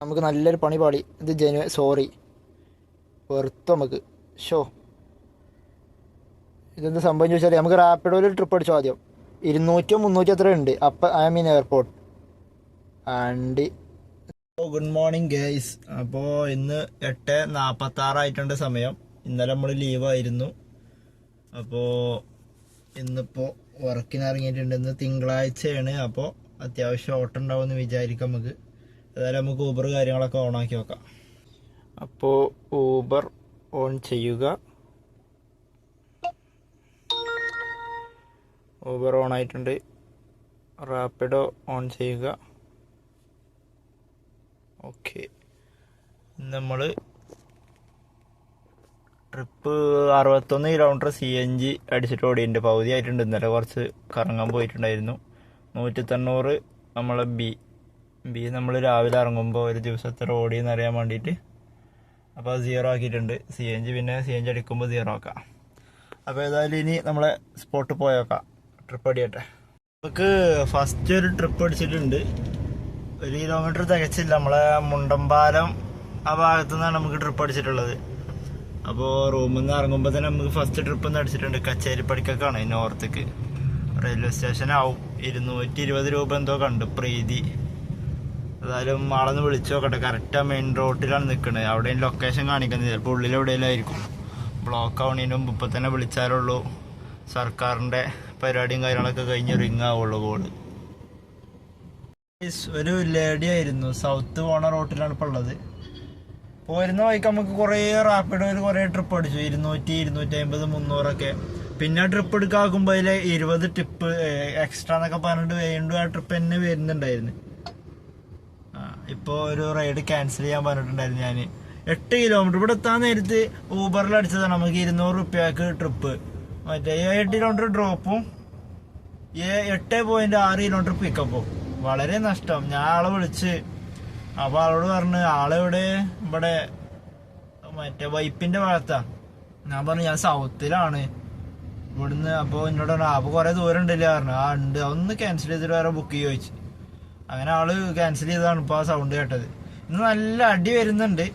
നമുക്ക് നല്ലൊരു പണി പാളി. ഇത് സോറി വെറുത്തു നമുക്ക്. ഷോ ഇതെന്താ സംഭവം ചോദിച്ചാൽ നമുക്ക് റാപ്പിഡോയിൽ ട്രിപ്പ് അടിച്ചോ ആദ്യം. 200 300 അത്ര ഉണ്ട്. അപ്പം I mean airport and good morning guys. അപ്പോൾ ഇന്ന് 8:46 സമയം. ഇന്നലെ നമ്മൾ ലീവായിരുന്നു. അപ്പോൾ ഇന്നിപ്പോൾ വർക്കിന് ഇറങ്ങിയിട്ടുണ്ട്. ഇന്ന് തിങ്കളാഴ്ചയാണ്. അപ്പോൾ അത്യാവശ്യം ഓട്ടം ഉണ്ടാവുമെന്ന് വിചാരിക്കാം നമുക്ക്. അതായത് നമുക്ക് ഊബർ കാര്യങ്ങളൊക്കെ ഓണാക്കി നോക്കാം. അപ്പോൾ ഊബർ ഓൺ ചെയ്യുക. ഊബർ ഓൺ ആയിട്ടുണ്ട്. റാപ്പിഡോ ഓൺ ചെയ്യുക. ഓക്കെ, നമ്മൾ ട്രിപ്പ് 61 കിലോമീറ്റർ CNG അടിച്ചിട്ട് ഓടിയിട്ടുണ്ട്. പകുതി ആയിട്ടുണ്ട്. ഇന്നലെ കുറച്ച് കറങ്ങാൻ പോയിട്ടുണ്ടായിരുന്നു. 190 നമ്മളെ ബി നമ്മൾ രാവിലെ ഇറങ്ങുമ്പോൾ ഒരു ദിവസത്തെ ഓടിയെന്ന് അറിയാൻ വേണ്ടിയിട്ട് അപ്പോൾ 0 ആക്കിയിട്ടുണ്ട്. പിന്നെ CNG അടിക്കുമ്പോൾ 0 ആക്കാം. അപ്പോൾ ഏതായാലും ഇനി നമ്മളെ സ്പോട്ട് പോയേക്കാം. ട്രിപ്പ് അടിയട്ടെ. നമുക്ക് ഫസ്റ്റ് ഒരു ട്രിപ്പ് അടിച്ചിട്ടുണ്ട്. 1 കിലോമീറ്റർ തികച്ചില്ല. നമ്മളെ മുണ്ടമ്പാലം ആ ഭാഗത്തു നിന്നാണ് നമുക്ക് ട്രിപ്പ് അടിച്ചിട്ടുള്ളത്. അപ്പോൾ റൂമിൽ നിന്ന് ഇറങ്ങുമ്പോൾ തന്നെ നമുക്ക് ഫസ്റ്റ് ട്രിപ്പ് ഒന്ന് അടിച്ചിട്ടുണ്ട്. കച്ചേരിപ്പടിക്കൊക്കെയാണ്, നോർത്തേക്ക് റെയിൽവേ സ്റ്റേഷൻ ആവും. 220 രൂപ എന്തോ കണ്ട് പ്രീതി. ഏതായാലും ആളൊന്ന് വിളിച്ചു നോക്കട്ടെ. കറക്റ്റ് മെയിൻ റോഡിലാണ് നിൽക്കുന്നത്. അവിടെയും ലൊക്കേഷൻ കാണിക്കുന്നത് ചിലപ്പോൾ ഉള്ളിൽ എവിടെയെല്ലായിരിക്കും. ബ്ലോക്ക് ആവുന്നതിന് മുമ്പ് ഇപ്പം തന്നെ വിളിച്ചാലുള്ളൂ സർക്കാരിൻ്റെ പരിപാടിയും കാര്യങ്ങളൊക്കെ കഴിഞ്ഞ് റിങ് ആവുള്ളൂ കോള്. ഒരു ലേഡി ആയിരുന്നു. സൗത്ത് പോണ റോട്ടിലാണ് ഇപ്പോൾ ഉള്ളത്. പോരുന്ന വഴിക്ക് നമുക്ക് കുറേ റാപ്പിഡോയിൽ കുറേ ട്രിപ്പ് അടിച്ചു. 200 250 300 പിന്നെ ട്രിപ്പ് എടുക്കാക്കുമ്പോൾ അതിൽ 20 ടിപ്പ് എക്സ്ട്രാ എന്നൊക്കെ പറഞ്ഞിട്ട് വീണ്ടും ആ ട്രിപ്പ് തന്നെ വരുന്നുണ്ടായിരുന്നു. ഇപ്പോൾ ഒരു റൈഡ് ക്യാൻസൽ ചെയ്യാൻ പറഞ്ഞിട്ടുണ്ടായിരുന്നു ഞാൻ. 8 കിലോമീറ്റർ ഇവിടെ എത്താൻ നേരത്ത് ഊബറിൽ അടിച്ചതാണ്. നമുക്ക് 200 രൂപയ്ക്ക് ട്രിപ്പ്. മറ്റേ 8 കിലോമീറ്റർ ഡ്രോപ്പും 8.6 കിലോമീറ്റർ പിക്കപ്പും. വളരെ നഷ്ടം. ഞാൻ ആളെ വിളിച്ച് അപ്പോൾ ആളോട് പറഞ്ഞ് ആളെവിടെ ഇവിടെ മറ്റേ വൈപ്പിൻ്റെ ഭാഗത്താ. ഞാൻ പറഞ്ഞു ഞാൻ സൗത്തിലാണ് ഇവിടുന്ന്. അപ്പോൾ എന്നോട് പറഞ്ഞു അപ്പോൾ കുറേ ദൂരം ഉണ്ടല്ലേ പറഞ്ഞു. ഉണ്ട്, ഒന്ന് ക്യാൻസൽ ചെയ്തിട്ട് വേറെ ബുക്ക് ചെയ്യുക ചോദിച്ചു. അങ്ങനെ ആള് ക്യാൻസൽ ചെയ്തതാണ് ഇപ്പോൾ ആ സൗണ്ട് കേട്ടത്. ഇന്ന് നല്ല അടി വരുന്നുണ്ട്.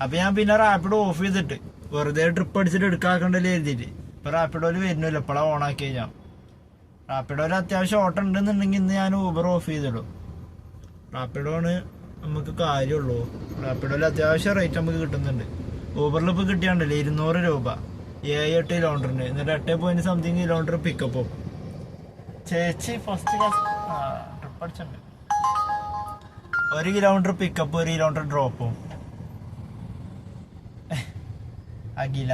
അപ്പോൾ ഞാൻ പിന്നെ റാപ്പിഡോ ഓഫ് ചെയ്തിട്ട് വെറുതെ ട്രിപ്പ് അടിച്ചിട്ട് എടുക്കാക്കണ്ടല്ലേ എഴുതിയിട്ട് ഇപ്പോൾ റാപ്പിഡോയിൽ വരുന്നില്ല. ഇപ്പോഴാണ് ഓണാക്കി ഞാൻ. റാപ്പിഡോയിൽ അത്യാവശ്യം ഓട്ടം ഉണ്ടെന്നുണ്ടെങ്കിൽ ഇന്ന് ഞാൻ ഊബർ ഓഫ് ചെയ്തിടും. റാപ്പിഡോണ് നമുക്ക് കാര്യമുള്ളൂ. റാപ്പിഡോയിൽ അത്യാവശ്യം റേറ്റ് നമുക്ക് കിട്ടുന്നുണ്ട്. ഊബറിൽ ഇപ്പോൾ കിട്ടിയാണ്ടല്ലേ 200 രൂപ 7-8 കിലോമീറ്ററിന്. എന്നിട്ട് 8 സംതിങ് കിലോമീറ്റർ പിക്കപ്പും. ചേച്ചി ഫസ്റ്റ് ട്രിപ്പ് അടിച്ചിട്ടുണ്ട്. 1 കിലോമീറ്റർ പിക്കപ്പ് 1 കിലോമീറ്റർ ഡ്രോപ്പും. അഖില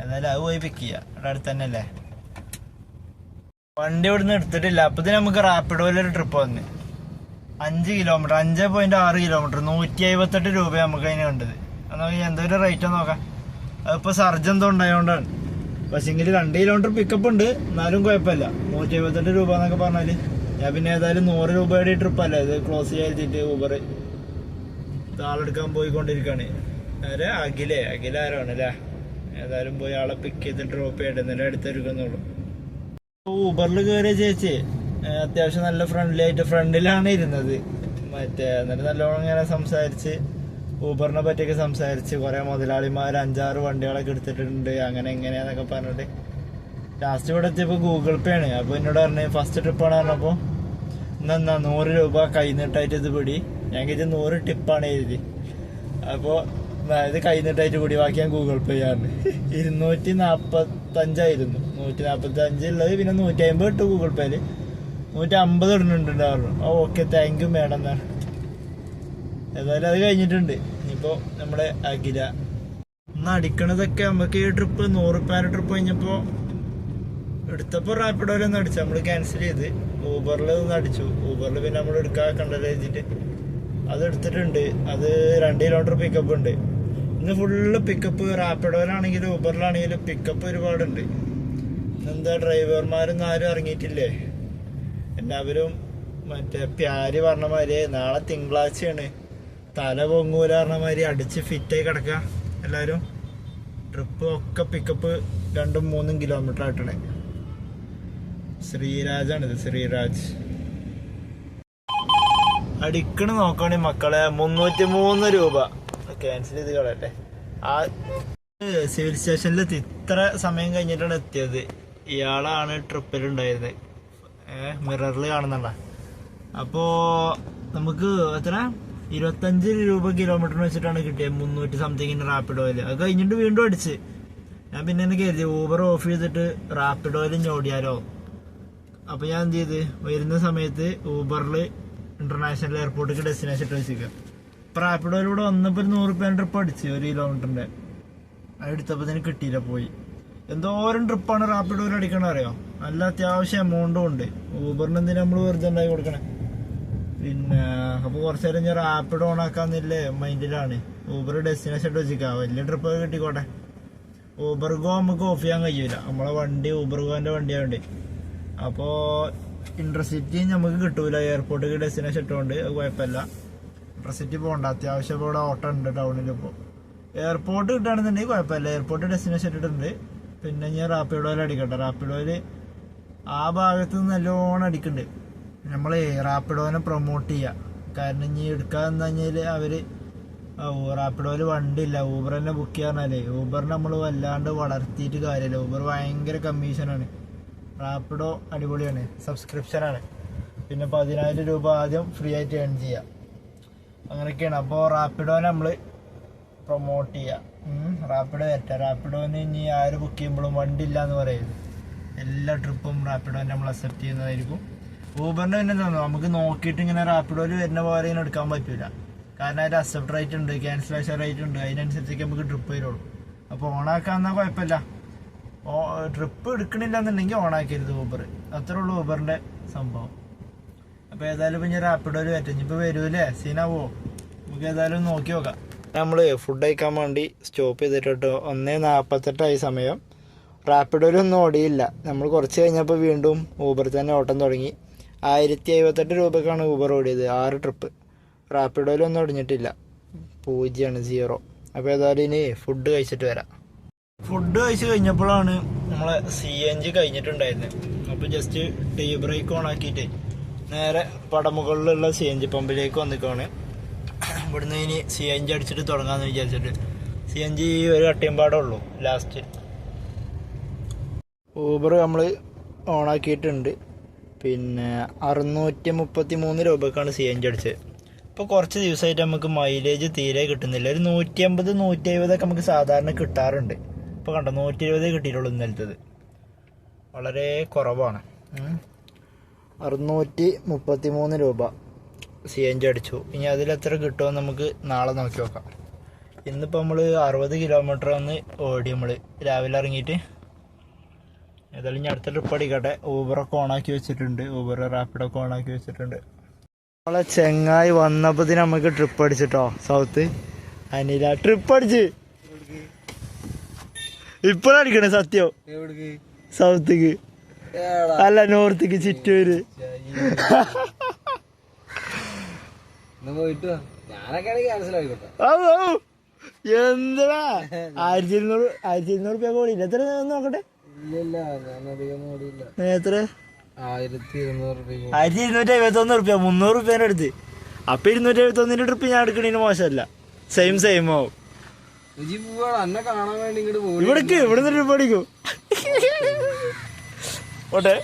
ഏതായാലും അത് പോയി പിക്ക് ചെയ്യാം. ഇവിടെ അടുത്ത് തന്നെ അല്ലേ. വണ്ടി ഇവിടുന്ന് എടുത്തിട്ടില്ല. അപ്പത്തിന് നമുക്ക് റാപ്പിഡോയിലൊരു ട്രിപ്പ് വന്ന് 5 കിലോമീറ്റർ 5.6 കിലോമീറ്റർ 158 രൂപ നമുക്ക് അതിന് കണ്ടത്. അത് എന്തൊരു റേറ്റ് നോക്കാം. അതിപ്പോൾ സർജ് എന്തോ ഉണ്ടായതുകൊണ്ടാണ്. പക്ഷേങ്കിൽ 2 കിലോമീറ്റർ പിക്കപ്പ് ഉണ്ട്, എന്നാലും കുഴപ്പമില്ല. 178 രൂപ എന്നൊക്കെ പറഞ്ഞാൽ ഞാൻ പിന്നെ ഏതായാലും 100 രൂപയുടെ ട്രിപ്പല്ലേ ഇത് ക്ലോസ് ചെയ്തിട്ട് ഊബർ ആളെടുക്കാൻ പോയിക്കൊണ്ടിരിക്കുകയാണ്. നേരെ അഖില ആരാണ് അല്ലേ. ഏതായാലും പോയി ആളെ പിക്ക് ചെയ്ത് ഡ്രോപ്പ് ചെയ്യട്ടെ, എന്നിട്ട് അടുത്തെടുക്കുന്നുള്ളൂ. ഊബറിൽ കയറിയ ചേച്ചി അത്യാവശ്യം നല്ല ഫ്രണ്ട്ലി ആയിട്ട് ഫ്രണ്ടിലാണ് ഇരുന്നത്. മറ്റേ എന്നിട്ട് നല്ലോണം ഇങ്ങനെ സംസാരിച്ച് ഊബറിനെ പറ്റിയൊക്കെ സംസാരിച്ച് കുറേ മുതലാളിമാർ 5-6 വണ്ടികളൊക്കെ എടുത്തിട്ടുണ്ട് അങ്ങനെ എങ്ങനെയാന്നൊക്കെ പറഞ്ഞിട്ട് ലാസ്റ്റ് ഇവിടെ എത്തിയപ്പോൾ ഗൂഗിൾ പേ ആണ്. അപ്പോൾ എന്നോട് പറഞ്ഞു ഫസ്റ്റ് ട്രിപ്പാണ് പറഞ്ഞപ്പോൾ എന്നാ 100 രൂപ കൈനീട്ടായിട്ട് ഇത് പിടി. ഞാൻ കഴിച്ച 100 ടിപ്പാണ് എഴുതി. അപ്പോൾ ഇത് കൈനീട്ടായിട്ട് കൂടി ബാക്കി ഞാൻ ഗൂഗിൾ പേ ചെയ്യാറുണ്ട്. 245 145 ഉള്ളത് പിന്നെ 150 ഇട്ടു ഗൂഗിൾ പേയിൽ. 150 ഇടുന്നുണ്ടായിരുന്നു. ഓക്കെ താങ്ക് യു മേഡം എന്നാണ്. ഏതായാലും അത് കഴിഞ്ഞിട്ടുണ്ട്. ഇനിയിപ്പോൾ നമ്മുടെ അഖില ഇന്ന് അടിക്കണതൊക്കെ നമുക്ക് ഈ ട്രിപ്പ് 100 രൂപ ട്രിപ്പ് കഴിഞ്ഞപ്പോൾ എടുത്തപ്പോൾ റാപ്പിഡോയിലൊന്നും അടിച്ചു. നമ്മൾ ക്യാൻസൽ ചെയ്ത് ഊബറിൽ ഒന്ന് അടിച്ചു. ഊബറിൽ പിന്നെ നമ്മൾ എടുക്കാക്കണ്ടല്ലോ എഴുതിയിട്ട് അത് എടുത്തിട്ടുണ്ട്. അത് 2 കിലോമീറ്റർ പിക്കപ്പ് ഉണ്ട്. ഇന്ന് ഫുള്ള് പിക്കപ്പ്. റാപ്പിഡോയിലാണെങ്കിലും ഊബറിലാണെങ്കിലും പിക്കപ്പ് ഒരുപാടുണ്ട്. എന്താ ഡ്രൈവർമാരൊന്നും ആരും ഇറങ്ങിയിട്ടില്ലേ. എല്ലാവരും മറ്റേ പ്യാരി പറഞ്ഞ മാതിരി നാളെ തിങ്കളാഴ്ചയാണ്, തല പൊങ്ങൂല പറഞ്ഞ മാതിരി അടിച്ച് ഫിറ്റായി കിടക്കുക എല്ലാവരും. ട്രിപ്പ് ഒക്കെ പിക്കപ്പ് 2-3 കിലോമീറ്റർ ആയിട്ടാണ്. ശ്രീരാജാണിത്, ശ്രീരാജ്. അടിക്കണ നോക്കുകയാണെങ്കിൽ മക്കളെ 303 രൂപ. ക്യാൻസൽ ചെയ്ത് കളയട്ടെ. ആ സിവിൽ സ്റ്റേഷനിൽ ഇത്ര സമയം കഴിഞ്ഞിട്ടാണ് എത്തിയത്. ഇയാളാണ് ട്രിപ്പിലുണ്ടായിരുന്നത്. മിററിൽ കാണുന്നുണ്ട. അപ്പോൾ നമുക്ക് എത്ര 25 രൂപ കിലോമീറ്ററിന് വെച്ചിട്ടാണ് കിട്ടിയത്. 300 സംതിങ്ങിന് റാപ്പിഡോയിൽ. അത് കഴിഞ്ഞിട്ട് വീണ്ടും അടിച്ച്. ഞാൻ പിന്നെ എനിക്ക് കരുതി ഊബർ ഓഫ് ചെയ്തിട്ട് റാപ്പിഡോയിൽ ഞോടിയാലോ. അപ്പോൾ ഞാൻ എന്ത് ചെയ്ത് വരുന്ന സമയത്ത് ഊബറിൽ ഇന്റർനാഷണൽ എയർപോർട്ടിലേക്ക് ഡെസ്റ്റിനേഷൻ ഇട്ട് വെച്ചിരിക്കുക. ഇപ്പോൾ റാപ്പിഡോയിലൂടെ വന്നപ്പോൾ 100 രൂപേൻ്റെ ട്രിപ്പ് അടിച്ച് 1 കിലോമീറ്ററിൻ്റെ. അത് എടുത്തപ്പോൾ തന്നെ കിട്ടിയില്ല, പോയി. എന്തോരം ട്രിപ്പാണ് റാപ്പിഡോയിൽ അടിക്കണത് അറിയോ. നല്ല അത്യാവശ്യം എമൗണ്ടും ഉണ്ട്. ഊബറിന് എന്തിനാ നമ്മൾ വെറുതെ ഉണ്ടായി കൊടുക്കണേ. പിന്നെ അപ്പോൾ കുറച്ച് നേരം ഞാൻ റാപ്പിഡ് ഓൺ ആക്കാന്നില്ലേ മൈൻഡിലാണ്. ഊബർ ഡെസ്റ്റിനേഷൻ ഇട്ട് വെച്ചിരിക്കുക. വലിയ ട്രിപ്പ് കിട്ടിക്കോട്ടെ. ഊബർ ഗോ നമുക്ക് ഓഫ് ചെയ്യാൻ കഴിയില്ല. നമ്മളെ വണ്ടി ഊബർ ഗോന്റെ വണ്ടിയായോണ്ട്. അപ്പോൾ ഇന്റർസിറ്റി നമുക്ക് കിട്ടൂല. എയർപോർട്ടിൽ ഡെസ്റ്റിനേഷൻ ഇട്ടുകൊണ്ട് അത് കുഴപ്പമില്ല. ഇന്റർസിറ്റി പോകണ്ട. അത്യാവശ്യം ഇവിടെ ഓട്ടം ഉണ്ട് ടൗണിൽ. ഇപ്പോൾ എയർപോർട്ട് കിട്ടുകയാണെന്നുണ്ടെങ്കിൽ കുഴപ്പമില്ല. എയർപോർട്ട് ഡെസ്റ്റിനേഷൻ ഇട്ടിട്ടുണ്ട്. പിന്നെ ഞാൻ റാപ്പിഡോയിൽ അടിക്കട്ടെ. റാപ്പിഡോയിൽ ആ ഭാഗത്ത് നിന്ന് നല്ലോണം അടിക്കുന്നുണ്ട്. നമ്മൾ റാപ്പിഡോനെ പ്രൊമോട്ട് ചെയ്യുക. കാരണം ഇനി എടുക്കാന്ന് കഴിഞ്ഞാൽ അവർ റാപ്പിഡോയിൽ വണ്ടിയില്ല, ഊബർ തന്നെ ബുക്ക് ചെയ്യാറല്ലേ. ഊബറിനെ നമ്മൾ വല്ലാണ്ട് വളർത്തിയിട്ട് കാര്യമില്ല. ഊബർ ഭയങ്കര കമ്മീഷനാണ്. റാപ്പിഡോ അടിപൊളിയാണ്, സബ്സ്ക്രിപ്ഷനാണ്. പിന്നെ 10,000 രൂപ ആദ്യം ഫ്രീ ആയിട്ട് ഏൺ ചെയ്യാം. അങ്ങനെയൊക്കെയാണ്. അപ്പോൾ റാപ്പിഡോനെ നമ്മൾ പ്രൊമോട്ട് ചെയ്യുക. റാപ്പിഡോ വരട്ടെ. റാപ്പിഡോന് ഇനി ആര് ബുക്ക് ചെയ്യുമ്പോഴും വണ്ടി ഇല്ല എന്ന് പറയരുത്. എല്ലാ ട്രിപ്പും റാപ്പിഡോനെ നമ്മൾ അക്സെപ്റ്റ് ചെയ്യുന്നതായിരിക്കും. ഊബറിൻ്റെ തന്നെ തോന്നുന്നു നമുക്ക് നോക്കിയിട്ട് ഇങ്ങനെ റാപ്പിഡോയിൽ വരുന്ന പോലെ ഇങ്ങനെ എടുക്കാൻ പറ്റില്ല. കാരണം അതിൽ അക്സെപ്റ്റ് റേറ്റ് ഉണ്ട്, ക്യാൻസലേഷൻ റേറ്റ് ഉണ്ട്. അതിനനുസരിച്ചൊക്കെ നമുക്ക് ട്രിപ്പ് വരുള്ളൂ. അപ്പോൾ ഓണാക്കാന്നാൽ കുഴപ്പമില്ല. ട്രിപ്പ് എടുക്കണില്ല എന്നുണ്ടെങ്കിൽ ഓണാക്കരുത് ഊബർ. അത്രേ ഉള്ളൂ ഊബറിൻ്റെ സംഭവം. അപ്പോൾ ഏതായാലും ഇപ്പം ഞാൻ റാപ്പിഡോയിൽ വരട്ടെ. ഇനിയിപ്പോൾ വരൂല്ലേ, സീനാവോ? നമുക്ക് ഏതായാലും നോക്കി നോക്കാം. നമ്മൾ ഫുഡ് കഴിക്കാൻ വേണ്ടി സ്റ്റോപ്പ് ചെയ്തിട്ട് 1:48 സമയം. റാപ്പിഡോയിലൊന്നും ഓടിയില്ല. നമ്മൾ കുറച്ച് കഴിഞ്ഞപ്പോൾ വീണ്ടും ഊബറിൽ തന്നെ ഓട്ടം തുടങ്ങി. 1058 രൂപക്കാണ് ഊബർ ഓടിയത് 6 ട്രിപ്പ്. റാപ്പിഡോയിലൊന്നും ഒടിഞ്ഞിട്ടില്ല, 0. അപ്പോൾ ഏതായാലും ഇനി ഫുഡ് കഴിച്ചിട്ട് വരാം. ഫുഡ് കഴിച്ച് കഴിഞ്ഞപ്പോഴാണ് നമ്മളെ CNG കഴിഞ്ഞിട്ടുണ്ടായിരുന്നത്. അപ്പോൾ ജസ്റ്റ് ടീ ബ്രേക്ക് ഓൺ ആക്കിയിട്ട് നേരെ പടമുകളിലുള്ള CNG പമ്പിലേക്ക് വന്നിക്കാണ്. ഇവിടുന്ന് ഇനി CNG അടിച്ചിട്ട് തുടങ്ങാമെന്ന് വിചാരിച്ചിട്ട്. CNG ഒരു കട്ടിയമ്പാടേ ഉള്ളൂ ലാസ്റ്റ്. ഊബർ നമ്മൾ ഓണാക്കിയിട്ടുണ്ട്. പിന്നെ 633 രൂപക്കാണ് CNG അടിച്ചത്. ഇപ്പോൾ കുറച്ച് ദിവസമായിട്ട് നമുക്ക് മൈലേജ് തീരെ കിട്ടുന്നില്ല. ഒരു 150 170 ഒക്കെ നമുക്ക് സാധാരണ കിട്ടാറുണ്ട്. ഇപ്പോൾ കണ്ടോ 120 കിട്ടിയിട്ടുള്ളൂ ഇന്നലത്തത്. വളരെ കുറവാണ്. 633 രൂപ CNG അടിച്ചു. ഇനി അതിലെത്ര കിട്ടുമെന്ന് നമുക്ക് നാളെ നോക്കി നോക്കാം. ഇന്നിപ്പോൾ നമ്മൾ 60 കിലോമീറ്റർ ഒന്ന് ഓടി നമ്മൾ രാവിലെ ഇറങ്ങിയിട്ട്. ഏതായാലും ഇനി അടുത്ത ട്രിപ്പ് അടിക്കട്ടെ. ഊബറൊക്കെ ഓണാക്കി വെച്ചിട്ടുണ്ട്. ഊബർ റാപ്പിഡൊക്കെ ഓണാക്കി വെച്ചിട്ടുണ്ട്. നമ്മളെ ചെങ്ങായി വന്നപ്പോൾ നമുക്ക് ട്രിപ്പ് അടിച്ചിട്ടോ. സൗത്ത് അനില ട്രിപ്പ് അടിച്ച് ഇപ്പോഴടിക്കണേ സത്യം. സൗത്തേക്ക് അല്ല, നോർത്തേക്ക്, ചിറ്റൂര്. എന്താ 1200 രൂപ ഓടിയില്ല. എത്ര നോക്കട്ടെ. എത്ര? 1251 രൂപ. 300 രൂപേൻ്റെ അടുത്ത്. അപ്പൊ 271 ട്രിപ്പ് ഞാൻ എടുക്കണേന് മോശമല്ല. സെയിം ആവും. ഇവിടേക്ക് ഇവിടുന്ന് ട്രിപ്പ് അടിക്കും. ഓട്ടെ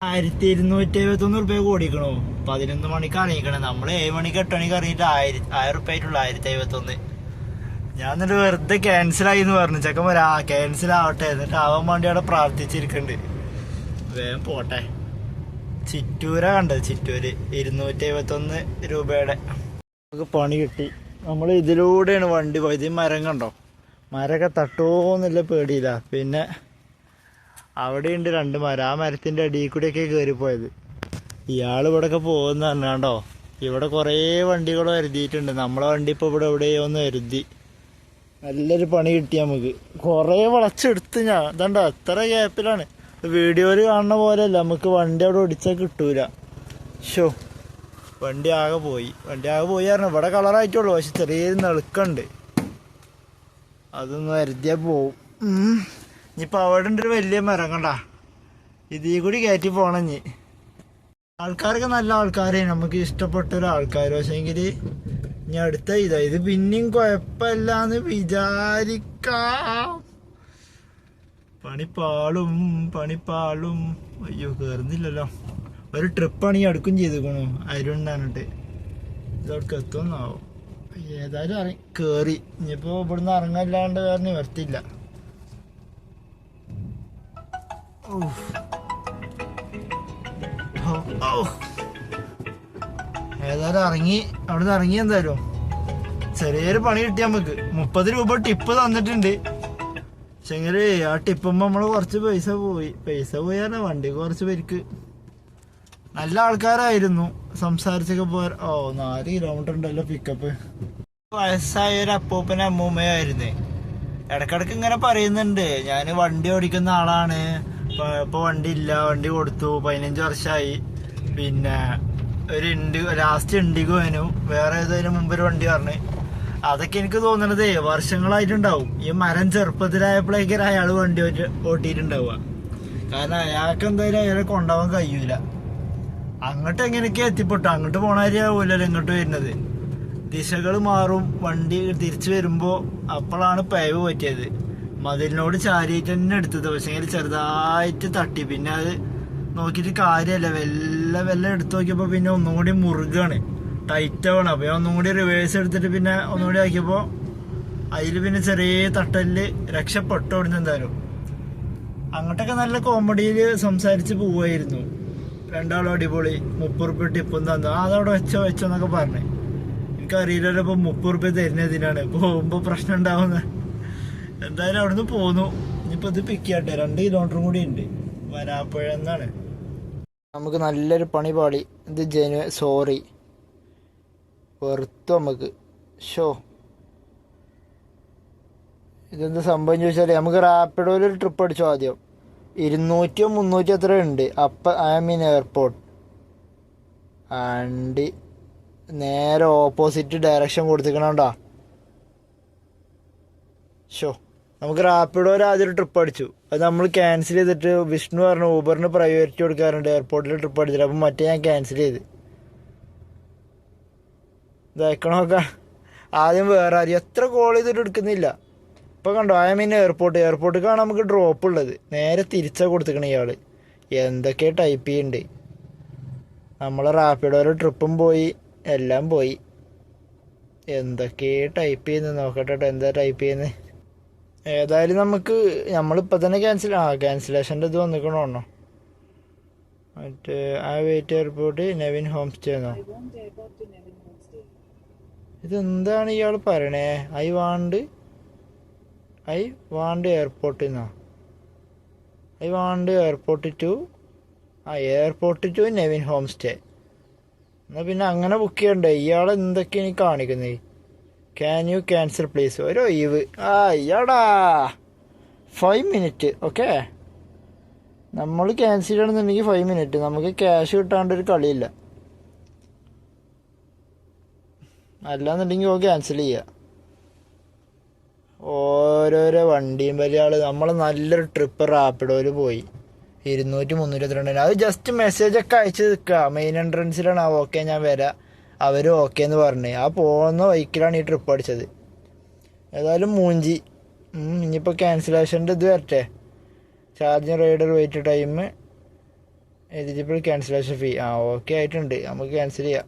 1271 രൂപ ഓടിക്കണോ. 11 മണിക്ക് അറിയിക്കണേ. നമ്മൾ 7 മണിക്ക് 8 മണിക്ക് അറിയിട്ട് 1000 രൂപ ആയിട്ടുള്ളൂ. 1051. ഞാൻ എന്നിട്ട് വെറുതെ ക്യാൻസലായി എന്ന് പറഞ്ഞു. ചെക്കൻ വരാ ക്യാൻസൽ ആവട്ടെ, എന്നിട്ട് ആവാൻ വേണ്ടി അവിടെ പ്രാർത്ഥിച്ചിരിക്കണ്ട്. വേഗം പോട്ടെ. ചിറ്റൂരാ കണ്ടത്. ചിറ്റൂര് 271 രൂപയുടെ നമുക്ക് പണി കിട്ടി. നമ്മൾ ഇതിലൂടെയാണ് വണ്ടി പോയത്. ഈ മരം കണ്ടോ, മരമൊക്കെ തട്ടുമോന്നില്ല പേടിയില്ല. പിന്നെ അവിടെയുണ്ട് 2 മരം. ആ മരത്തിൻ്റെ അടിയിൽ കൂടെയൊക്കെ കയറിപ്പോയത്. ഇയാൾ ഇവിടെയൊക്കെ പോകുന്ന പറഞ്ഞാണ്ടോ. ഇവിടെ കുറേ വണ്ടികൾ വരുത്തിയിട്ടുണ്ട്. നമ്മളെ വണ്ടി ഇപ്പോൾ ഇവിടെ എവിടെയോ ഒന്ന് വരുത്തി. നല്ലൊരു പണി കിട്ടി നമുക്ക്. കുറേ വളച്ചെടുത്ത് ഞാൻ ഇതണ്ട എത്ര ഗ്യാപ്പിലാണ്. വീഡിയോയിൽ കാണുന്ന പോലെയല്ല, നമുക്ക് വണ്ടി അവിടെ ഒടിച്ചാൽ കിട്ടൂല. ഷോ വണ്ടി ആകെ പോയി പറഞ്ഞു. ഇവിടെ കളറായിട്ടുള്ളൂ, പക്ഷെ ചെറിയൊരു നെളുക്കുണ്ട്. അതൊന്ന് വരുത്തിയാൽ പോവും. ഇനിയിപ്പോൾ അവിടെ ഉണ്ട് ഒരു വലിയ മരം കണ്ട. ഇതിൽ കൂടി കയറ്റി പോകണം ഇനി. ആൾക്കാരൊക്കെ നല്ല ആൾക്കാരെ, നമുക്ക് ഇഷ്ടപ്പെട്ട ഒരാൾക്കാർ. പക്ഷേങ്കിൽ ഇനി അടുത്ത ഇത് പിന്നെയും കുഴപ്പമില്ലാന്ന് വിചാരിക്കാം. പണിപ്പാളും. അയ്യോ കയറുന്നില്ലല്ലോ. ഒരു ട്രിപ്പാണ് ഈ അടുക്കും ചെയ്തേക്കണു അരുണ്ടാനിട്ട്. ഇതോടൊക്കെ എത്തുമെന്നാവും. ഏതായാലും കേറി. ഇനിയിപ്പോ ഇവിടുന്ന് ഇറങ്ങാല്ലാണ്ട് വേറെ നിവർത്തില്ല. ഏതായാലും അവിടുന്ന് ഇറങ്ങി. എന്തായാലും ചെറിയൊരു പണി കിട്ടി നമുക്ക്. 30 രൂപ ടിപ്പ് തന്നിട്ടുണ്ട്. പക്ഷെങ്കില് ആ ടിപ്പുമ്പോ നമ്മള് കുറച്ച് പൈസ പോയാലോ വണ്ടി കുറച്ച് പേർക്ക്. നല്ല ആൾക്കാരായിരുന്നു, സംസാരിച്ചൊക്കെ പോരാ. 4 കിലോമീറ്റർ ഉണ്ടല്ലോ പിക്കപ്പ്. വയസ്സായ ഒരു അപ്പൂപ്പന അമ്മൂമ്മയായിരുന്നേ. ഇടക്കിടക്ക് ഇങ്ങനെ പറയുന്നുണ്ട് ഞാൻ വണ്ടി ഓടിക്കുന്ന ആളാണ്, ഇപ്പൊ വണ്ടി ഇല്ല, വണ്ടി കൊടുത്തു, 15 വർഷമായി. പിന്നെ ഒരു ലാസ്റ്റ് ഇൻഡിഗോനു, വേറെ ഏതായാലും മുമ്പ് ഒരു വണ്ടി പറഞ്ഞു. അതൊക്കെ എനിക്ക് തോന്നണതേ വർഷങ്ങളായിട്ടുണ്ടാവും. ഈ മരം ചെറുപ്പത്തിലായപ്പോഴേക്കും അയാൾ വണ്ടി ഓട്ടിയിട്ടുണ്ടാവുക. കാരണം അയാൾക്ക് എന്തായാലും അയാളെ കൊണ്ടുപോകാൻ കഴിയൂല. അങ്ങോട്ട് എങ്ങനെയൊക്കെ എത്തിപ്പെട്ടു, അങ്ങോട്ട് പോണാരിയാവൂലല്ലോ ഇങ്ങോട്ട് വരുന്നത്. ദിശകൾ മാറും. വണ്ടി തിരിച്ചു വരുമ്പോ അപ്പോഴാണ് പേവ് പറ്റിയത്. മതിലിനോട് ചാരിയിട്ട് തന്നെ എടുത്തത്. പക്ഷേ ചെറുതായിട്ട് തട്ടി. പിന്നെ അത് നോക്കിയിട്ട് കാര്യമല്ല, വെല്ല എടുത്തു നോക്കിയപ്പോ പിന്നെ ഒന്നുകൂടി മുറുകാണ്, ടൈറ്റ് ആവണം. അപ്പൊ ഒന്നുകൂടി റിവേഴ്സ് എടുത്തിട്ട് പിന്നെ ഒന്നുകൂടി ആക്കിയപ്പോ അതിൽ പിന്നെ ചെറിയ തട്ടലില് രക്ഷപ്പെട്ടു. അവിടുന്ന് എന്തായാലും അങ്ങോട്ടൊക്കെ നല്ല കോമഡിയിൽ സംസാരിച്ച് പോവായിരുന്നു. രണ്ടാളും അടിപൊളി. 30 റുപ്യ ടിപ്പും തന്നു. അതവിടെ വെച്ചോന്നൊക്കെ പറഞ്ഞേ. എനിക്കറിയില്ലല്ലോ ഇപ്പൊ 30 റുപ്യ തരുന്നതിനാണ്. പോകുമ്പോ പ്രശ്നം ഉണ്ടാവുന്ന. എന്തായാലും അവിടുന്ന് പോന്നു. ഇനിയിപ്പോ ഇത് പിക്ക് ചെയ്യട്ടെ. 2 കിലോമീറ്ററും കൂടി ഉണ്ട്. വരാപ്പുഴ എന്നാണ്. നമുക്ക് നല്ലൊരു പണി പാളി. ഇത് സോറി വെറുത്തു നമുക്ക്. ഇതെന്താ സംഭവം ചോദിച്ചാൽ നമുക്ക് റാപ്പിഡോയിൽ ഒരു ട്രിപ്പ് അടിച്ചോ ആദ്യം. 200 300 എത്ര ഉണ്ട്. എയർപോർട്ട് വണ്ടി നേരെ ഓപ്പോസിറ്റ് ഡയറക്ഷൻ കൊടുത്തിക്കണോണ്ടാ. നമുക്ക് റാപ്പിഡോയിൽ ആദ്യം ഒരു ട്രിപ്പ് അടിച്ചു. അത് നമ്മൾ ക്യാൻസൽ ചെയ്തിട്ട് വിഷ്ണു പറഞ്ഞു ഊബറിന് പ്രയോറിറ്റി കൊടുക്കാറുണ്ട് എയർപോർട്ടിൽ ട്രിപ്പ് അടിച്ചിട്ട്. അപ്പം മറ്റേ ഞാൻ ക്യാൻസൽ ചെയ്ത്. ഇതാക്കണമൊക്കെ ആദ്യം വേറെ ആരും എത്ര കോൾ ചെയ്തിട്ട് എടുക്കുന്നില്ല. ഇപ്പം കണ്ടോ എയർപോർട്ടിലേക്കാണ് നമുക്ക് ഡ്രോപ്പ് ഉള്ളത്. നേരെ തിരിച്ചാണ് കൊടുത്തിക്കണ ഇയാൾ. എന്തൊക്കെ ടൈപ്പ് ചെയ്യുന്നുണ്ട്. നമ്മളെ റാപ്പിഡോയിൽ ട്രിപ്പും പോയി, എല്ലാം പോയി. എന്തൊക്കെ ടൈപ്പ് ചെയ്യുന്നത് നോക്കട്ടെ. എന്താ ടൈപ്പ് ചെയ്യുന്നത്? ഏതായാലും നമ്മളിപ്പോൾ തന്നെ ക്യാൻസലേഷൻ്റെ ഇത് വന്നിക്കണോ. മറ്റേ wait airport Nevin home stay എന്നോ. ഇതെന്താണ് ഇയാൾ പറയണേ? ഐ വാണ്ട് എയർപോർട്ട് എന്നോ. I want airport to Nevin home stay. എന്നാൽ പിന്നെ അങ്ങനെ ബുക്ക് ചെയ്യണ്ടേ? ഇയാൾ എന്തൊക്കെയാണ് കാണിക്കുന്നത്? Can you cancel please. ഒരു ഒഴിവ്. ഇയാടാ 5 മിനിറ്റ്. ഓക്കെ, നമ്മൾ ക്യാൻസൽ ചെയ്യണമെന്നുണ്ടെങ്കിൽ 5 മിനിറ്റ്. നമുക്ക് ക്യാഷ് കിട്ടാണ്ടൊരു കളിയില്ല. അല്ലാന്നുണ്ടെങ്കിൽ ക്യാൻസൽ ചെയ്യുക. ഓരോരോ വണ്ടിയും വലിയ ആൾ. നമ്മൾ നല്ലൊരു ട്രിപ്പ് റാപ്പിഡോയിൽ പോയി 200 322. അത് ജസ്റ്റ് മെസ്സേജൊക്കെ അയച്ച് നിൽക്കുക. മെയിൻ എൻട്രൻസിലാണ്. ഓക്കെ ഞാൻ വരാം, അവർ ഓക്കെ എന്ന് പറഞ്ഞു. ആ പോകുന്ന ബൈക്കിലാണ് ഈ ട്രിപ്പ് അടിച്ചത്. ഏതായാലും മൂഞ്ചി. ഇനിയിപ്പോൾ ക്യാൻസലേഷൻ്റെ ഇത് വരട്ടെ. Charging rider wait time eligible cancellation fee. Okay ആയിട്ടുണ്ട്. നമുക്ക് ക്യാൻസൽ ചെയ്യാം.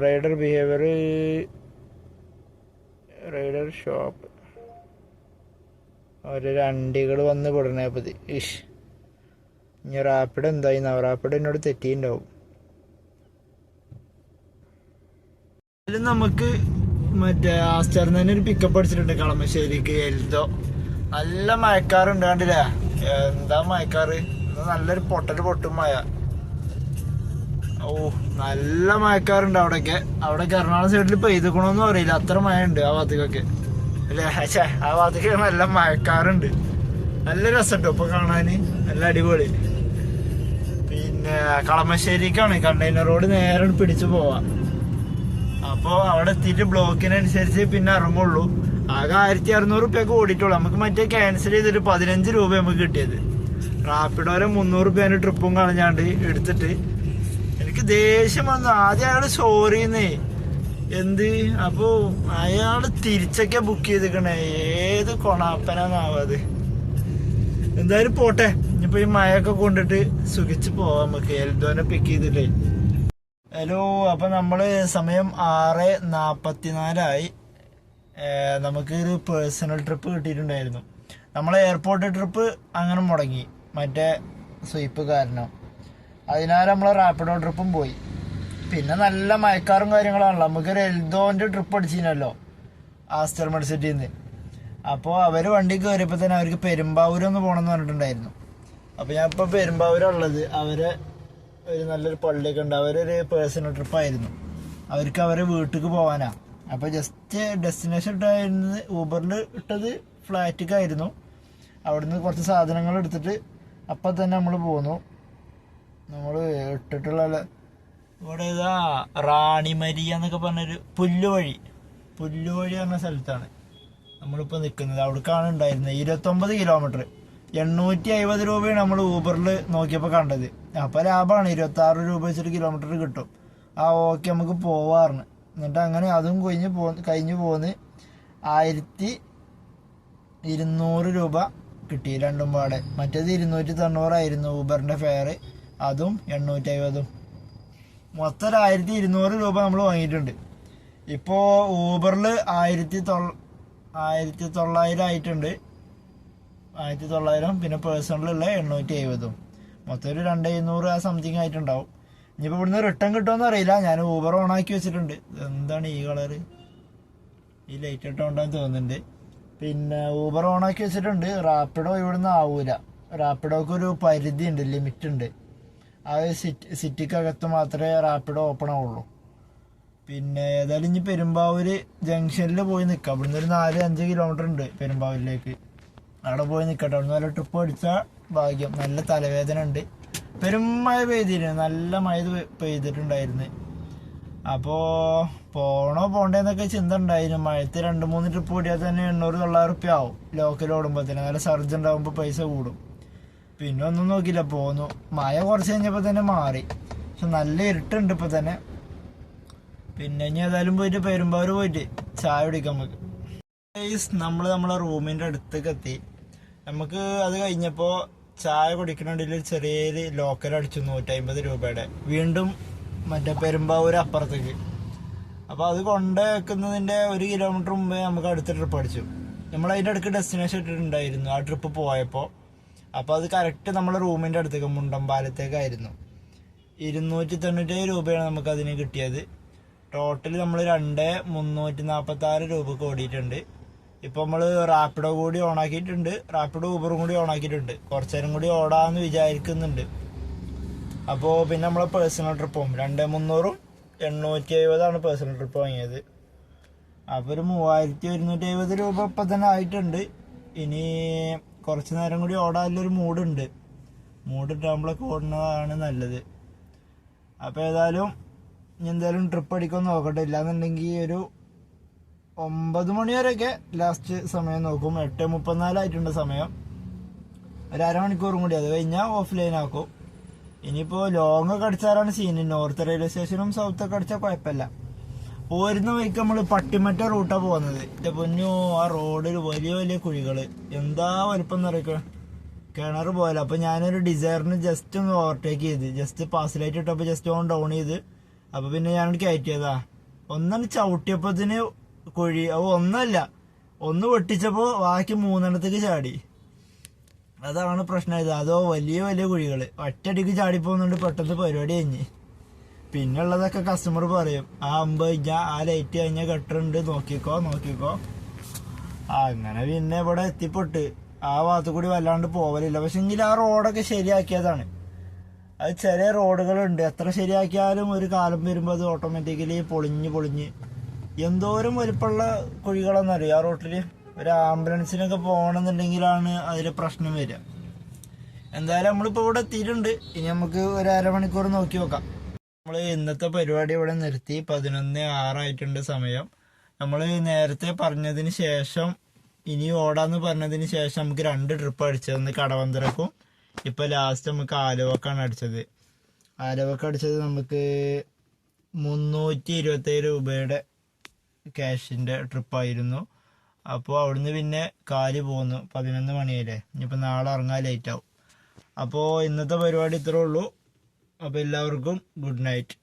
Rider behaviour rider shop. ഓരോ വണ്ടികൾ വന്ന് പെടണേ. അപ്പം ഇനി റാപ്പിഡ് എന്തായി? റാപ്പിഡ് എന്നോട് തെറ്റിയിട്ടുണ്ടാവും. നമുക്ക് മറ്റേ ആസ്റ്ററിൽ തന്നെ ഒരു പിക്കപ്പ് അടിച്ചിട്ടുണ്ട് കളമശ്ശേരിക്ക്. എൽദോ നല്ല മഴക്കാറുണ്ട്. കണ്ടില്ലേ എന്താ മഴക്കാറ്? നല്ലൊരു പൊട്ടും മഴ. നല്ല മഴക്കാറുണ്ട് അവിടെയൊക്കെ എറണാകുളം സൈഡിൽ പെയ്തുക്കണമെന്നും അറിയില്ല, അത്ര മഴ ഉണ്ട് ആ ഭാഗത്തേക്കൊക്കെ അല്ലേ. ആ ഭാഗത്തേക്ക് നല്ല മഴക്കാറുണ്ട്. നല്ല രസമുണ്ട് ഇപ്പൊ കാണാന്, നല്ല അടിപൊളി. പിന്നെ കളമശ്ശേരിക്കാണ് കണ്ടെയ്നർ റോഡ് നേരെ പിടിച്ചു പോവാം. അപ്പോൾ അവിടെ എത്തിയിട്ട് ബ്ലോക്കിനനുസരിച്ച് പിന്നെ ഇറങ്ങുള്ളൂ. ആകെ 1600 റുപ്യൊക്കെ ഓടിയിട്ടുള്ളൂ. നമുക്ക് മറ്റേ ക്യാൻസൽ ചെയ്തിട്ട് 15 രൂപ നമുക്ക് കിട്ടിയത്. റാപ്പിഡോരെ 300 രൂപേന്റെ ട്രിപ്പും കളഞ്ഞാണ്ട് എടുത്തിട്ട് എനിക്ക് ദേഷ്യം വന്നു. ആദ്യം അയാള് സോറിന്നേ എന്ത്, അപ്പൊ അയാള് തിരിച്ചൊക്കെ ബുക്ക് ചെയ്തിക്കണേ. ഏത് കൊണാപ്പനാവത്. എന്തായാലും പോട്ടെ, ഇനിയിപ്പോ ഈ മഴയൊക്കെ കൊണ്ടിട്ട് സുഖിച്ച് പോവാം നമുക്ക്. എൽദോനെ പിക്ക് ചെയ്തിട്ടേ. ഹലോ, അപ്പൊ നമ്മള് സമയം 6:44 നമുക്ക് ഒരു പേഴ്സണൽ ട്രിപ്പ് കിട്ടിയിട്ടുണ്ടായിരുന്നു. നമ്മളെ എയർപോർട്ട് ട്രിപ്പ് അങ്ങനെ മുടങ്ങി, മറ്റേ സ്വീപ്പ് കാരണം. അതിനാൽ നമ്മളെ റാപ്പിഡോ ട്രിപ്പും പോയി. പിന്നെ നല്ല മഴക്കാറും കാര്യങ്ങളാണല്ലോ. നമുക്കൊരു എൽദോന്റെ ട്രിപ്പ് അടിച്ചിരുന്നല്ലോ ആസ്റ്റർ മെഡ്സിറ്റിയിൽ നിന്ന്. അപ്പോൾ അവർ വണ്ടി കയറിയപ്പോൾ തന്നെ അവർക്ക് പെരുമ്പാവൂരൊന്ന് പോകണമെന്ന് പറഞ്ഞിട്ടുണ്ടായിരുന്നു. അപ്പോൾ ഞാൻ ഇപ്പോൾ പെരുമ്പാവൂരുള്ളത്. അവരെ ഒരു നല്ലൊരു പള്ളിയൊക്കെ ഉണ്ട്. അവരൊരു പേഴ്സണൽ ട്രിപ്പായിരുന്നു. അവർക്ക് അവരെ വീട്ടിലേക്ക് പോകാനാണ്. അപ്പോൾ ജസ്റ്റ് ഡെസ്റ്റിനേഷൻ ഇട്ടായിരുന്നു. ഊബറിൽ ഇട്ടത് ഫ്ലാറ്റിക്കായിരുന്നു. അവിടുന്ന് കുറച്ച് സാധനങ്ങൾ എടുത്തിട്ട് അപ്പം തന്നെ നമ്മൾ പോന്നു. നമ്മൾ ഇട്ടിട്ടുള്ള ഇവിടെ ഇതാ റാണിമരിയ എന്നൊക്കെ പറഞ്ഞൊരു പുല്ലുവഴി പറഞ്ഞ സ്ഥലത്താണ് നമ്മളിപ്പോൾ നിൽക്കുന്നത്. അവിടേക്കാണ് ഉണ്ടായിരുന്നത്. 29 കിലോമീറ്റർ 850 രൂപയാണ് നമ്മൾ ഊബറിൽ നോക്കിയപ്പോൾ കണ്ടത്. അപ്പോൾ ലാഭമാണ്, 26 രൂപ വെച്ചിട്ട് കിലോമീറ്റർ കിട്ടും. ഓക്കെ നമുക്ക് പോവാറുണ്ട്. എന്നിട്ട് അങ്ങനെ അതും കഴിഞ്ഞ് പോന്ന് 1200 രൂപ കിട്ടി രണ്ടും പാടെ. മറ്റേത് 290 ഊബറിൻ്റെ ഫെയർ, അതും 850. മൊത്തം 1200 രൂപ നമ്മൾ വാങ്ങിയിട്ടുണ്ട്. ഇപ്പോൾ ഊബറിൽ 1900 ആയിട്ടുണ്ട്. 1900, പിന്നെ പേഴ്സണലുള്ള 870. മൊത്തം ഒരു 2500 ആ സംതിങ് ആയിട്ടുണ്ടാവും. ഇനിയിപ്പോൾ ഇവിടുന്ന് റിട്ടേൺ കിട്ടുമെന്ന് അറിയില്ല. ഞാൻ ഊബർ ഓണാക്കി വെച്ചിട്ടുണ്ട്. എന്താണ് ഈ കളറ്? ഈ ലൈറ്റ് ഇട്ടുകൊണ്ടാന്ന് തോന്നുന്നുണ്ട്. പിന്നെ ഊബർ ഓണാക്കി വെച്ചിട്ടുണ്ട്. റാപ്പിഡോ ഇവിടുന്ന് ആവൂല. റാപ്പിഡോക്ക് ഒരു പരിധി ഉണ്ട്, ലിമിറ്റ് ഉണ്ട്. ആ സിറ്റിക്കകത്ത് മാത്രമേ റാപ്പിഡോ ഓപ്പൺ ആവുള്ളൂ. പിന്നെ ഏതായാലും ഇനി പെരുമ്പാവൂര് ജംഗ്ഷനിൽ പോയി നിൽക്കാം. ഇവിടുന്ന് ഒരു 4-5 കിലോമീറ്റർ ഉണ്ട് പെരുമ്പാവൂരിലേക്ക്. അവിടെ പോയി നിൽക്കട്ടെ. അവിടെ നല്ല ട്രിപ്പ് അടിച്ചാൽ ഭാഗ്യം. നല്ല തലവേദന ഉണ്ട്. പെരുമഴ പെയ്തിരുന്നു, നല്ല മഴ പെയ്തിട്ടുണ്ടായിരുന്നു. അപ്പോൾ പോണോ പോണ്ടേന്നൊക്കെ ചിന്ത ഉണ്ടായിരുന്നു. മഴത്ത് 2-3 ട്രിപ്പ് കൂടിയാൽ തന്നെ 800-900 റുപ്യ ആവും. ലോക്കൽ ഓടുമ്പോൾ തന്നെ നല്ല സർജ് ഉണ്ടാകുമ്പോൾ പൈസ കൂടും. പിന്നെ ഒന്നും നോക്കില്ല, പോന്നു. മഴ കുറച്ച് കഴിഞ്ഞപ്പോൾ തന്നെ മാറി. പക്ഷെ നല്ല ഇരുട്ടുണ്ട് ഇപ്പോൾ തന്നെ. പിന്നെ ഇനി ഏതായാലും പോയിട്ട് പെരുമ്പാവൂർ പോയിട്ട് ചായ കുടിക്കാം നമുക്ക്. നമ്മൾ നമ്മളെ റൂമിൻ്റെ അടുത്തേക്ക് എത്തി. നമുക്ക് അത് കഴിഞ്ഞപ്പോൾ ചായ കുടിക്കണമെങ്കിൽ ചെറിയൊരു ലോക്കൽ അടിച്ചു 150 രൂപയുടെ. വീണ്ടും മറ്റേ പെരുമ്പാവൂർ അപ്പുറത്തേക്ക്. അപ്പോൾ അത് കൊണ്ടുവെക്കുന്നതിൻ്റെ 1 കിലോമീറ്റർ മുമ്പേ നമുക്ക് അടുത്ത ട്രിപ്പ് അടിച്ചു. നമ്മൾ അതിൻ്റെ അടുക്ക് ഡെസ്റ്റിനേഷൻ ഇട്ടിട്ടുണ്ടായിരുന്നു ആ ട്രിപ്പ് പോയപ്പോൾ. അപ്പോൾ അത് കറക്റ്റ് നമ്മളെ റൂമിൻ്റെ അടുത്തേക്ക് മുണ്ടമ്പാലത്തേക്കായിരുന്നു. 297 രൂപയാണ് നമുക്കതിന് കിട്ടിയത്. ടോട്ടൽ നമ്മൾ 2,346 രൂപക്ക് ഓടിയിട്ടുണ്ട്. ഇപ്പോൾ നമ്മൾ റാപ്പിഡോ കൂടി ഓണാക്കിയിട്ടുണ്ട്. റാപ്പിഡോ ഊബറും കൂടി ഓണാക്കിയിട്ടുണ്ട്. കുറച്ച് നേരം കൂടി ഓടാമെന്ന് വിചാരിക്കുന്നുണ്ട്. അപ്പോൾ പിന്നെ നമ്മളെ പേഴ്സണൽ ട്രിപ്പും 2,300-ഉം 870 പേഴ്സണൽ ട്രിപ്പ് വാങ്ങിയത്. അപ്പോൾ ഒരു 3,170 രൂപ ഇപ്പം തന്നെ ആയിട്ടുണ്ട്. ഇനി കുറച്ച് നേരം കൂടി ഓടാനുള്ളൊരു മൂഡിട്ടാകുമ്പോഴൊക്കെ ഓടുന്നതാണ് നല്ലത്. അപ്പോൾ ഏതായാലും എന്തായാലും ട്രിപ്പ് അടിക്കാൻ നോക്കട്ടെ. ഇല്ലാന്നുണ്ടെങ്കിൽ ഒരു 9 മണി വരെയൊക്കെ ലാസ്റ്റ് സമയം നോക്കും. 8:34 ആയിട്ടുണ്ട് സമയം. ഒരു അരമണിക്കൂറും കൂടി, അത് കഴിഞ്ഞാൽ ഓഫ് ലൈൻ ആക്കും. ഇനിയിപ്പോൾ ലോങ് ഒക്കെ അടിച്ചാലാണ് സീന്. നോർത്ത് റെയിൽവേ സ്റ്റേഷനും സൗത്തൊക്കെ അടിച്ചാൽ കുഴപ്പമില്ല. പോരുന്ന വഴിക്ക് നമ്മൾ പട്ടിമറ്റ റൂട്ടാണ് പോകുന്നത്. എൻ്റെ പൊന്നു, ആ റോഡിൽ വലിയ വലിയ കുഴികൾ, എന്താ വലിപ്പം എന്നറിയിക്കുക. കിണർ പോയല്ലോ. അപ്പോൾ ഞാനൊരു ഡിസയറിന് ജസ്റ്റ് ഒന്ന് ഓവർടേക്ക് ചെയ്ത്, ജസ്റ്റ് പാസിലായിട്ട് ഇട്ടപ്പോൾ ജസ്റ്റ് ഓൺ ഡൗൺ ചെയ്ത്. അപ്പോൾ പിന്നെ ഞാനോട് കയറ്റിയതാ. ഒന്നാണ് ചവിട്ടിയപ്പത്തിന് കുഴി. അപ്പോൾ ഒന്നല്ല, ഒന്ന് വെട്ടിച്ചപ്പോൾ ബാക്കി 3 ചാടി. അതാണ് പ്രശ്നമായത്. അതോ വലിയ വലിയ കുഴികൾ ഒറ്റയടിക്ക് ചാടിപ്പോകുന്നുണ്ട്. പെട്ടെന്ന് പരിപാടി കഴിഞ്ഞ്. പിന്നെ ഉള്ളതൊക്കെ കസ്റ്റമർ പറയും, ആ അമ്പ് കഴിഞ്ഞാൽ ആ ലൈറ്റ് കഴിഞ്ഞാൽ കെട്ടുണ്ട്, നോക്കിക്കോ. അങ്ങനെ പിന്നെ ഇവിടെ എത്തിപ്പെട്ട് ആ ഭാഗത്ത് കൂടി വല്ലാണ്ട് പോവലില്ല. പക്ഷെ എങ്കിൽ ആ റോഡൊക്കെ ശരിയാക്കിയതാണ്. അത് ചെറിയ റോഡുകളുണ്ട്, എത്ര ശരിയാക്കിയാലും ഒരു കാലം വരുമ്പോൾ അത് ഓട്ടോമാറ്റിക്കലി പൊളിഞ്ഞ് എന്തോരം വലിപ്പമുള്ള കുഴികളെന്നറിയാം ആ റോട്ടിൽ. ഒരു ആംബുലൻസിനൊക്കെ പോകണമെന്നുണ്ടെങ്കിലാണ് അതിൽ പ്രശ്നം വരിക. എന്തായാലും നമ്മളിപ്പോൾ ഇവിടെ എത്തിയിട്ടുണ്ട്. ഇനി നമുക്ക് ഒരു അരമണിക്കൂർ നോക്കി നോക്കാം. നമ്മൾ ഇന്നത്തെ പരിപാടി ഇവിടെ നിർത്തി. 11:06 ആയിട്ടുണ്ട് സമയം. നമ്മൾ നേരത്തെ പറഞ്ഞതിന് ശേഷം, ഇനി ഓടാന്ന് പറഞ്ഞതിന് ശേഷം നമുക്ക് 2 ട്രിപ്പ് അടിച്ചത്. ഒന്ന് കടവന്തരക്കും ഇപ്പൊ ലാസ്റ്റ് നമുക്ക് ആലുവക്കാണ് അടിച്ചത്. ആലുവക്ക് അടിച്ചത് നമുക്ക് 327 രൂപയുടെ ക്യാഷിന്റെ ട്രിപ്പായിരുന്നു. അപ്പോൾ അവിടുന്ന് പിന്നെ കാല് പോന്നു. 11 മണിയല്ലേ, ഇനിയിപ്പോൾ നാളെ ഇറങ്ങാൻ ലേറ്റ് ആവും. അപ്പോൾ ഇന്നത്തെ പരിപാടി ഇത്രേ ഉള്ളൂ. അപ്പോൾ എല്ലാവർക്കും ഗുഡ് നൈറ്റ്.